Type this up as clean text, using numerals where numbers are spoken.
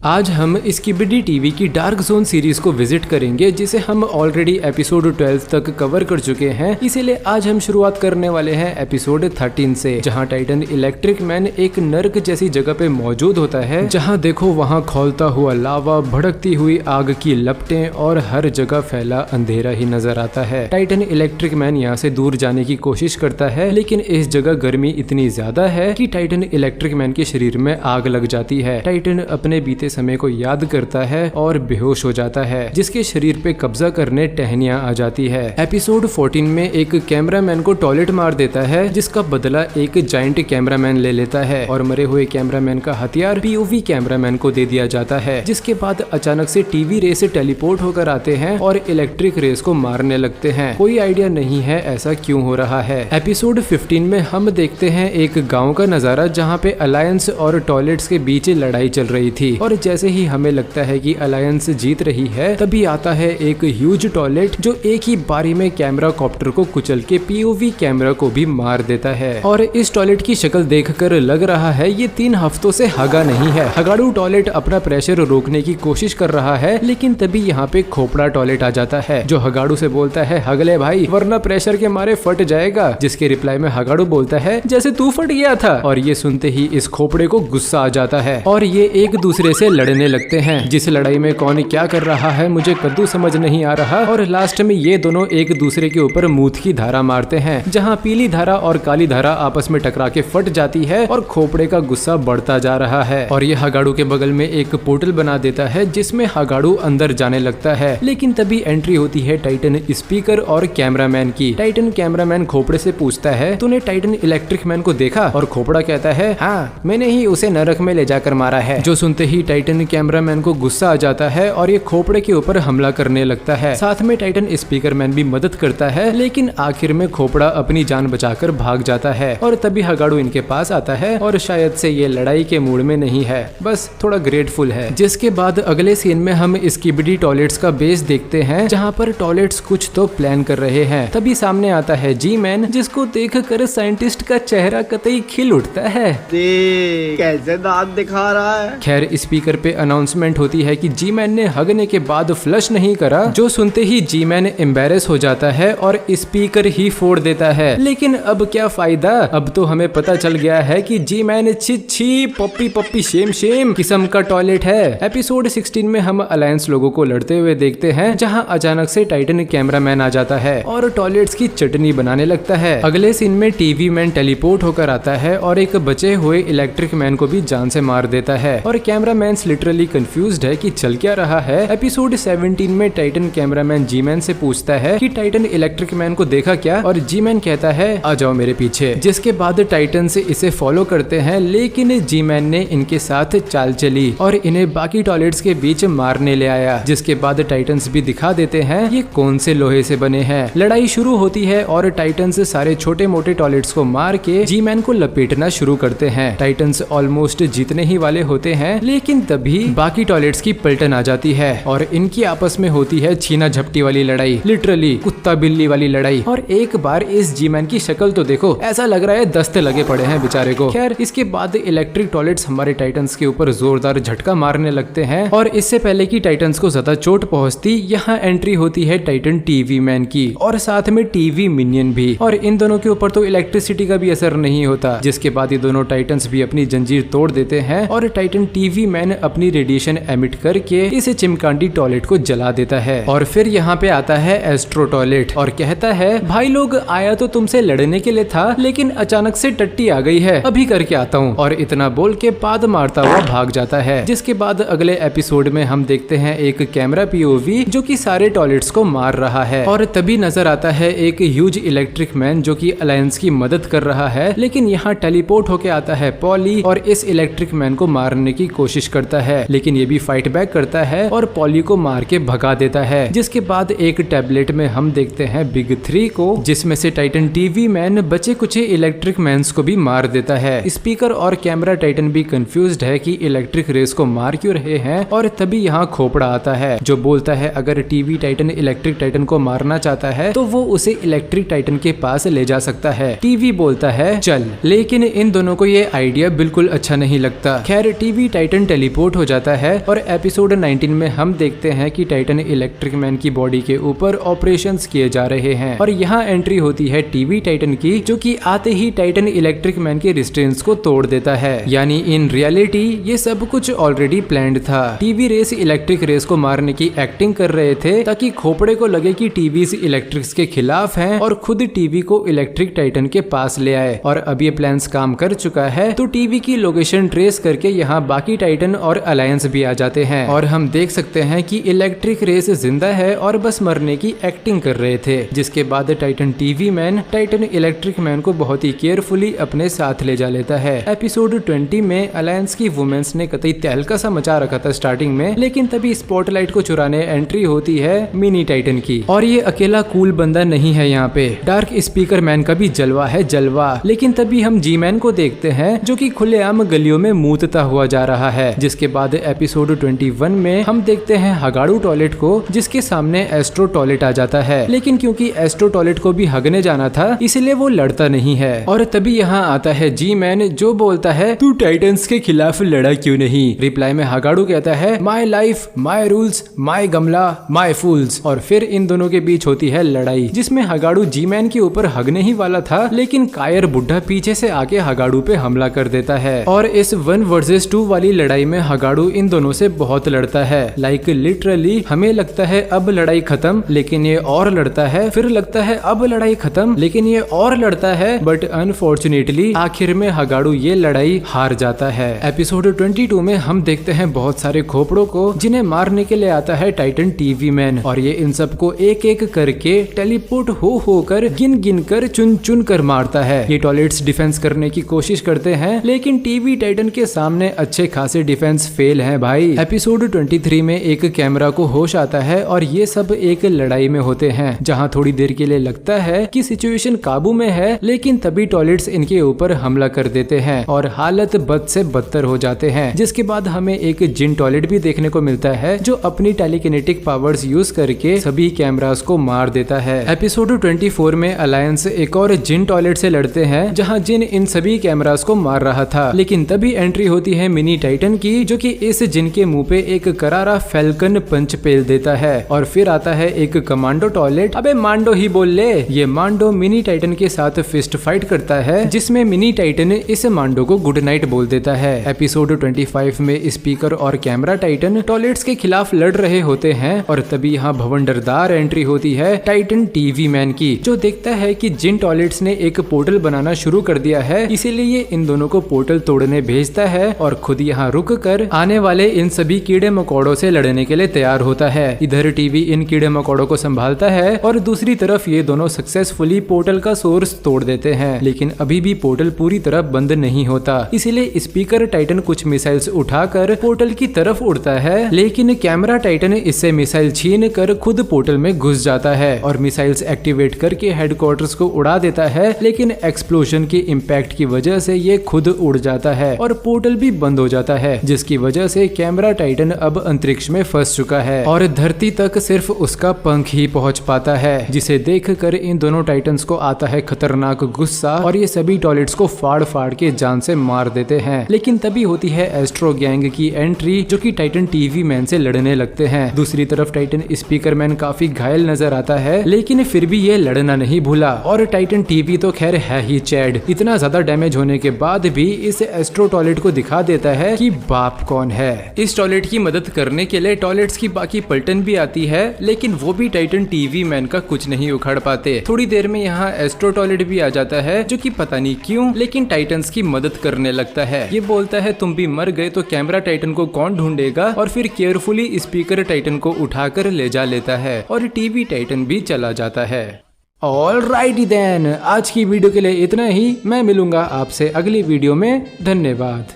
आज हम skibidi TV की डार्क जोन सीरीज को विजिट करेंगे, जिसे हम ऑलरेडी एपिसोड 12 तक कवर कर चुके हैं। इसीलिए आज हम शुरुआत करने वाले हैं एपिसोड 13 से, जहां टाइटन इलेक्ट्रिक मैन एक नर्क जैसी जगह पे मौजूद होता है, जहां देखो वहां खौलता हुआ लावा, भड़कती हुई आग की लपटें और हर जगह फैला अंधेरा ही नजर आता है। टाइटन इलेक्ट्रिक मैन यहाँ से दूर जाने की कोशिश करता है, लेकिन इस जगह गर्मी इतनी ज्यादा है कि टाइटन इलेक्ट्रिक मैन के शरीर में आग लग जाती है। टाइटन अपने बीते समय को याद करता है और बेहोश हो जाता है, जिसके शरीर पे कब्जा करने टहनियां आ जाती है। एपिसोड 14 में एक कैमरामैन को टॉयलेट मार देता है, जिसका बदला एक जाइंट कैमरामैन ले लेता है और मरे हुए कैमरामैन का हथियार पीओवी कैमरामैन को दे दिया जाता है। जिसके बाद अचानक से टीवी रे से टेलीपोर्ट होकर आते हैं और इलेक्ट्रिक रेस को मारने लगते हैं। कोई आइडिया नहीं है ऐसा क्यों हो रहा है। एपिसोड 15 में हम देखते हैं एक गाँव का नजारा, जहाँ पे अलायंस और टॉयलेट्स के बीच लड़ाई चल रही थी, और जैसे ही हमें लगता है कि अलायंस जीत रही है, तभी आता है एक ह्यूज टॉयलेट जो एक ही बारी में कैमरा कॉप्टर को कुचल के पीओवी कैमरा को भी मार देता है। और इस टॉयलेट की शक्ल देखकर लग रहा है ये 3 हफ्तों से हगा नहीं है। हगाड़ू टॉयलेट अपना प्रेशर रोकने की कोशिश कर रहा है, लेकिन तभी यहाँ पे खोपड़ा टॉयलेट आ जाता है, जो हगाड़ू से बोलता है, हगले भाई वरना प्रेशर के मारे फट जाएगा। जिसके रिप्लाई में हगाड़ू बोलता है, जैसे तू फट गया था। और ये सुनते ही इस खोपड़े को गुस्सा आ जाता है और ये एक दूसरे से लड़ने लगते हैं। जिस लड़ाई में कौन क्या कर रहा है मुझे कद्दू समझ नहीं आ रहा, और लास्ट में ये दोनों एक दूसरे के ऊपर मूत की धारा मारते हैं, जहां पीली धारा और काली धारा आपस में टकरा के फट जाती है और खोपड़े का गुस्सा बढ़ता जा रहा है। और ये हगाड़ू के बगल में एक पोर्टल बना देता है, जिसमें हगाड़ू अंदर जाने लगता है। लेकिन तभी एंट्री होती है टाइटन स्पीकर और कैमरामैन की। टाइटन कैमरामैन खोपड़े से पूछता है, तूने टाइटन इलेक्ट्रिक मैन को देखा? और खोपड़ा कहता है, हाँ मैंने ही उसे नरक में ले जाकर मारा है। जो सुनते ही टाइटन कैमरामैन को गुस्सा आ जाता है और ये खोपड़े के ऊपर हमला करने लगता है। साथ में टाइटन स्पीकर मैन भी मदद करता है, लेकिन आखिर में खोपड़ा अपनी जान बचाकर भाग जाता है। और तभी हगाड़ू इनके पास आता है और शायद से ये लड़ाई के मूड में नहीं है, बस थोड़ा ग्रेटफुल है। जिसके बाद अगले सीन में हम स्किबिडी टॉयलेट्स का बेस देखते हैं, जहाँ पर टॉयलेट्स कुछ तो प्लान कर रहे हैं। तभी सामने आता है जी मैन, जिसको देखकर साइंटिस्ट का चेहरा कतई खिल उठता है। कैसे दांत दिखा रहा है। खैर स्पीकर पे अनाउंसमेंट होती है कि जी मैन ने हगने के बाद फ्लश नहीं करा। जो सुनते ही जी मैन एम्बेरस हो जाता है और स्पीकर ही फोड़ देता है। लेकिन अब क्या फायदा, अब तो हमें पता चल गया है कि जी मैन छी छी पप्पी पप्पी शेम शेम किस्म का टॉयलेट है। एपिसोड 16 में हम अलायंस लोगों को लड़ते हुए देखते हैं, जहां अचानक से टाइटन कैमरामैन आ जाता है और टॉयलेट्स की चटनी बनाने लगता है। अगले सीन में टीवी मैन टेलीपोर्ट होकर आता है और एक बचे हुए इलेक्ट्रिक मैन को भी जान से मार देता है। और कैमरामैन लिटरली कंफ्यूज्ड है कि चल क्या रहा है। एपिसोड 17 में टाइटन कैमरामैन जी मैन से पूछता है कि टाइटन इलेक्ट्रिक मैन को देखा क्या? और जी मैन कहता है, आ जाओ मेरे पीछे। जिसके बाद टाइटन से इसे फॉलो करते हैं, लेकिन जी मैन ने इनके साथ चाल चली और इन्हें बाकी टॉयलेट्स के बीच मारने ले आया। जिसके बाद टाइटन्स भी दिखा देते हैं ये कौन से लोहे से बने हैं। लड़ाई शुरू होती है और टाइटन्स सारे छोटे मोटे टॉयलेट्स को मार के जी मैन को लपेटना शुरू करते हैं। टाइटन्स ऑलमोस्ट जीतने ही वाले होते हैं, लेकिन तभी बाकी टॉयलेट्स की पलटन आ जाती है और इनकी आपस में होती है छीना झपटी वाली लड़ाई, लिटरली कुत्ता बिल्ली वाली लड़ाई। और एक बार इस जी मैन की शक्ल तो देखो, ऐसा लग रहा है दस्त लगे पड़े हैं बेचारे को। खैर इसके बाद इलेक्ट्रिक टॉयलेट्स हमारे टाइटन्स के ऊपर जोरदार झटका मारने लगते हैं, और इससे पहले कि टाइटन्स को ज्यादा चोट पहुंचती, यहाँ एंट्री होती है टाइटन टीवी मैन की और साथ में टीवी मिनियन भी। और इन दोनों के ऊपर तो इलेक्ट्रिसिटी का भी असर नहीं होता। जिसके बाद ये दोनों टाइटन्स भी अपनी जंजीर तोड़ देते हैं और टाइटन टीवी मैन अपनी रेडिएशन एमिट करके इसे चिमकांडी टॉयलेट को जला देता है। और फिर यहाँ पे आता है एस्ट्रो टॉयलेट और कहता है, भाई लोग आया तो तुमसे लड़ने के लिए था, लेकिन अचानक से टट्टी आ गई है, अभी करके आता हूँ। और इतना बोल के पाद मारता हुआ भाग जाता है। जिसके बाद अगले एपिसोड में हम देखते हैं एक कैमरा पीओवी जो कि सारे टॉयलेट्स को मार रहा है। और तभी नजर आता है एक ह्यूज इलेक्ट्रिक मैन जो कि अलायंस की मदद कर रहा है, लेकिन यहाँ टेलीपोर्ट होके आता है पॉली और इस इलेक्ट्रिक मैन को मारने की कोशिश करता है, लेकिन ये भी फाइट बैक करता है और पॉली को मार के भगा देता है। जिसके बाद एक टैबलेट में हम देखते हैं बिग 3 को, जिसमें से टाइटन टीवी मैन बचे कुछ इलेक्ट्रिक मैन्स को भी मार देता है। स्पीकर और कैमरा टाइटन भी कंफ्यूज्ड है कि इलेक्ट्रिक रेस को मार क्यों रहे हैं। और तभी यहाँ खोपड़ा आता है जो बोलता है अगर टीवी टाइटन इलेक्ट्रिक टाइटन को मारना चाहता है तो वो उसे इलेक्ट्रिक टाइटन के पास ले जा सकता है। टीवी बोलता है चल, लेकिन इन दोनों को ये आइडिया बिल्कुल अच्छा नहीं लगता। खैर टीवी टाइटन टेलीपोर्ट टेलीपोर्ट हो जाता है और एपिसोड 19 में हम देखते हैं कि टाइटन इलेक्ट्रिक मैन की बॉडी के ऊपर ऑपरेशंस किए जा रहे हैं और यहाँ एंट्री होती है टीवी टाइटन की, जो कि आते ही टाइटन इलेक्ट्रिक मैन के रिस्ट्रेंट्स को तोड़ देता है। यानी इन रियलिटी ये सब कुछ ऑलरेडी प्लान्ड था। टीवी रेस इलेक्ट्रिक रेस को मारने की एक्टिंग कर रहे थे ताकि खोपड़े को लगे कि टीवी इलेक्ट्रिक्स के खिलाफ हैं और खुद टीवी को इलेक्ट्रिक टाइटन के पास ले आए। और अब ये प्लान्स काम कर चुका है तो टीवी की लोकेशन ट्रेस करके यहाँ बाकी टाइटन और अलायंस भी आ जाते हैं और हम देख सकते हैं कि इलेक्ट्रिक रेस जिंदा है और बस मरने की एक्टिंग कर रहे थे। जिसके बाद Titan TV man Titan electric man को बहुत ही केयरफुली अपने साथ ले जा लेता है। एपिसोड 20 में अलायंस की वुमेन्स ने कतई तहलका सा मचा रखा था स्टार्टिंग में, लेकिन तभी स्पॉटलाइट को चुराने एंट्री होती है मिनी टाइटन की। और ये अकेला कूल बंदा नहीं है, यहाँ पे डार्क स्पीकर मैन का भी जलवा है जलवा। लेकिन तभी हम जी मैन को देखते हैं जो कि खुलेआम गलियों में मूतता हुआ जा रहा है। जिसके बाद एपिसोड 21 में हम देखते हैं हगाड़ू टॉयलेट को, जिसके सामने एस्ट्रो टॉयलेट आ जाता है। लेकिन क्योंकि एस्ट्रो टॉयलेट को भी हगने जाना था इसलिए वो लड़ता नहीं है। और तभी यहाँ आता है जी मैन जो बोलता है तू टाइटन्स के खिलाफ लड़ा क्यों नहीं। रिप्लाई में हगाड़ू कहता है my life my rules my गमला माई फूल्स। और फिर इन दोनों के बीच होती है लड़ाई, जिसमें हगाड़ू जी मैन के ऊपर हगने ही वाला था, लेकिन कायर बुढ़ा पीछे से आके हगाड़ू पे हमला कर देता है। और इस 1 वर्सेस 2 वाली लड़ाई में हगाड़ू इन दोनों से बहुत लड़ता है। लाइक लिटरली हमें लगता है अब लड़ाई खत्म, लेकिन ये और लड़ता है। फिर लगता है अब लड़ाई खत्म, लेकिन ये और लड़ता है। बट अनफॉर्चुनेटली आखिर में हगाड़ू ये लड़ाई हार जाता है। एपिसोड 22 में हम देखते हैं बहुत सारे खोपड़ों को जिन्हें मारने के लिए आता है टाइटन टीवी मैन। और ये इन सबको एक एक करके टेलीपोर्ट होकर गिन गिन कर चुन चुन कर मारता है। ये टॉयलेट्स डिफेंस करने की कोशिश करते हैं, लेकिन टीवी टाइटन के सामने अच्छे खासे डिफेंस फेल हैं भाई। एपिसोड 23 में एक कैमरा को होश आता है और ये सब एक लड़ाई में होते हैं, जहां थोड़ी देर के लिए लगता है कि सिचुएशन काबू में है, लेकिन तभी टॉयलेट्स इनके ऊपर हमला कर देते हैं और हालत बद से बदतर हो जाते हैं। जिसके बाद हमें एक जिन टॉयलेट भी देखने को मिलता है जो अपनी टेलीकिनेटिक पावर्स यूज करके सभी कैमरास को मार देता है। एपिसोड 24 में अलायंस एक और जिन टॉयलेट से लड़ते हैं, जहां जिन इन सभी कैमरास को मार रहा था। लेकिन तभी एंट्री होती है मिनी टाइटन की, जो कि इस जिन के मुंह पे एक करारा फैल्कन पंच पेल देता है। और फिर आता है एक कमांडो टॉयलेट, अबे मांडो ही बोल ले। ये मांडो मिनी टाइटन के साथ फिस्ट फाइट करता है, जिसमें मिनी टाइटन इस मांडो को गुड नाइट बोल देता है। एपिसोड 25 में स्पीकर और कैमरा टाइटन टॉयलेट्स के खिलाफ लड़ रहे होते हैं और तभी यहाँ भवंडरदार एंट्री होती है टाइटन टीवी मैन की, जो देखता है कि जिन टॉयलेट्स ने एक पोर्टल बनाना शुरू कर दिया है, इसीलिए इन दोनों को पोर्टल तोड़ने भेजता है और खुद यहाँ रुक कर आने वाले इन सभी कीड़े मकोड़ों से लड़ने के लिए तैयार होता है। इधर टीवी इन कीड़े मकोड़ों को संभालता है और दूसरी तरफ ये दोनों सक्सेसफुली पोर्टल का सोर्स तोड़ देते हैं। लेकिन अभी भी पोर्टल पूरी तरह बंद नहीं होता, इसीलिए स्पीकर टाइटन कुछ मिसाइल्स उठाकर पोर्टल की तरफ उड़ता है, लेकिन कैमरा टाइटन इससे मिसाइल छीन कर खुद पोर्टल में घुस जाता है और मिसाइल्स एक्टिवेट करके हेडक्वार्टर्स को उड़ा देता है। लेकिन एक्सप्लोजन के इम्पैक्ट की वजह से ये खुद उड़ जाता है और पोर्टल भी बंद हो जाता है, जिसकी वजह से कैमरा टाइटन अब अंतरिक्ष में फंस चुका है और धरती तक सिर्फ उसका पंख ही पहुंच पाता है। जिसे देखकर इन दोनों टाइटन्स को आता है खतरनाक गुस्सा और ये सभी टॉयलेट्स को फाड़ फाड़ के जान से मार देते हैं। लेकिन तभी होती है एस्ट्रो गैंग की एंट्री, जो कि टाइटन टीवी मैन से लड़ने लगते हैं। दूसरी तरफ टाइटन स्पीकर मैन काफी घायल नजर आता है, लेकिन फिर भी ये लड़ना नहीं भूला। और टाइटन टीवी तो खैर है ही चैड, इतना ज्यादा डैमेज होने के बाद भी इस एस्ट्रो टॉयलेट को दिखा देता है कि बाप कौन है। इस टॉयलेट की मदद करने के लिए टॉयलेट्स की बाकी पलटन भी आती है, लेकिन वो भी टाइटन टीवी मैन का कुछ नहीं उखाड़ पाते। थोड़ी देर में यहाँ एस्ट्रो टॉयलेट भी आ जाता है, जो कि पता नहीं क्यों लेकिन टाइटन्स की मदद करने लगता है। ये बोलता है तुम भी मर गए तो कैमरा टाइटन को कौन ढूंढेगा, और फिर केयरफुली स्पीकर टाइटन को उठाकर ले जा लेता है और टीवी टाइटन भी चला जाता है। ऑलराइटी देन, आज की वीडियो के लिए इतना ही। मैं मिलूंगा आपसे अगली वीडियो में। धन्यवाद।